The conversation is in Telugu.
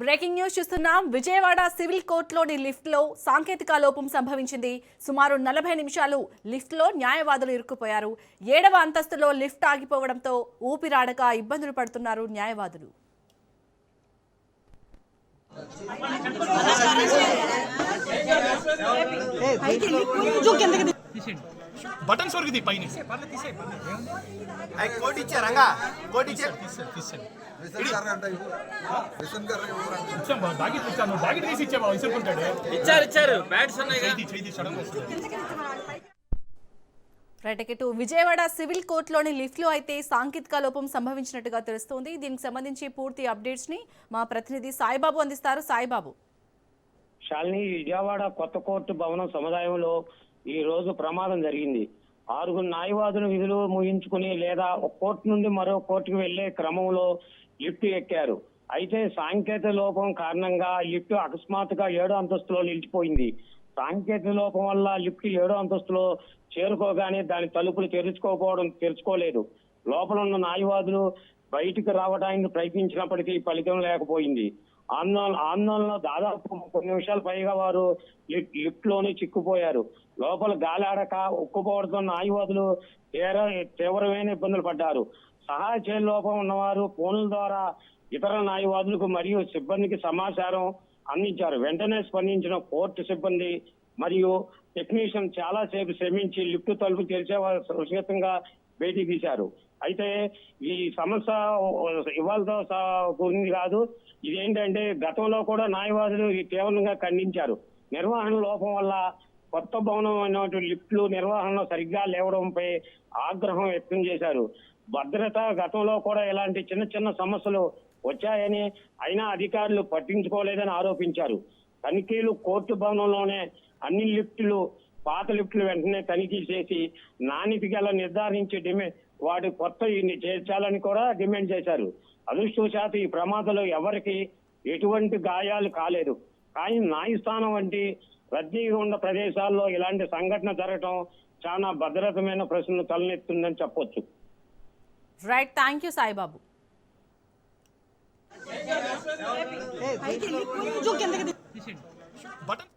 బ్రేకింగ్ న్యూస్ చూస్తున్నాం. విజయవాడ సివిల్ కోర్టులోని లిఫ్ట్లో సాంకేతిక లోపం సంభవించింది. సుమారు 40 నిమిషాలు లిఫ్ట్లో న్యాయవాదులు ఇరుక్కుపోయారు. 7వ అంతస్తులో లిఫ్ట్ ఆగిపోవడంతో ఊపిరాడక ఇబ్బందులు పడుతున్నారు న్యాయవాదులు. బటన్స్ వరకు తీ పైన కోటి ఇచ్చారంగా కోటి ఇచ్చారు రైట్ విజయవాడ సివిల్ కోర్టులోని లిఫ్ట్లో అయితే సాంకేతిక లోపం సంభవించినట్టుగా తెలుస్తోంది. దీనికి సంబంధించి పూర్తి అప్డేట్స్ ని మా ప్రతినిధి సాయిబాబు అందిస్తారు. సాయిబాబు. శాలిని, విజయవాడ కొత్త కోర్టు భవనం సముదాయంలో ఈ రోజు ప్రమాదం జరిగింది. 6 న్యాయవాదులు విధులు ముగించుకుని లేదా ఒక కోర్టు నుండి మరో కోర్టుకు వెళ్లే క్రమంలో లిఫ్ట్ ఎక్కారు. అయితే సాంకేతిక లోపం కారణంగా లిఫ్ట్ అకస్మాత్తుగా 7వ అంతస్తులో నిలిచిపోయింది. సాంకేతిక లోపం వల్ల లిఫ్ట్ 7వ అంతస్తులో చేరుకోగానే దాని తలుపులు తెరుచుకోలేదు. లోపల ఉన్న న్యాయవాదులు బయటికి రావడానికి ప్రయత్నించినప్పటికీ ఫలితం లేకపోయింది. ఆందోళనలో దాదాపు 30 నిమిషాల పైగా వారు లిఫ్ట్ లోనే చిక్కుపోయారు. లోపల గాలాడక ఉక్కుపోవడంతో న్యాయవాదులు తీవ్రమైన ఇబ్బందులు పడ్డారు. సహాయ చర్య లోపం ఉన్నవారు ఫోన్ల ద్వారా ఇతర న్యాయవాదులకు మరియు సిబ్బందికి సమాచారం అందించారు. వెంటనే స్పందించిన కోర్టు సిబ్బంది మరియు టెక్నీషియన్ చాలా సేపు శ్రమించి లిఫ్ట్ తలుపు తెరిచే సురక్షితంగా బయటికి తీశారు. అయితే ఈ సమస్య ఇవాళతో గురించి కాదు, ఇదేంటంటే గతంలో కూడా న్యాయవాదులు తీవ్రంగా ఖండించారు. నిర్వహణ లోపం వల్ల కొత్త భవనం అయినటువంటి లిఫ్ట్లు నిర్వహణలో సరిగ్గా లేవడంపై ఆగ్రహం వ్యక్తం చేశారు. భద్రత గతంలో కూడా ఇలాంటి చిన్న చిన్న సమస్యలు వచ్చాయని, అయినా అధికారులు పట్టించుకోలేదని ఆరోపించారు. తనిఖీలు కోర్టు భవనంలోనే అన్ని లిఫ్టులు, పాత లిఫ్టులు వెంటనే తనిఖీ చేసి నాణ్యత గల నిర్ధారించి వాటి కొత్త చేర్చాలని కూడా డిమాండ్ చేశారు. అదృష్టవశాత్తు ఈ ప్రమాదంలో ఎవరికి ఎటువంటి గాయాలు కాలేదు. కానీ న్యాయస్థానం వంటి రద్దీగా ఉన్న ప్రదేశాల్లో ఇలాంటి సంఘటన జరగడం చాలా భద్రతమైన ప్రశ్నలు తలనెత్తుందని చెప్పొచ్చు. Right, thank you Saibabu. Button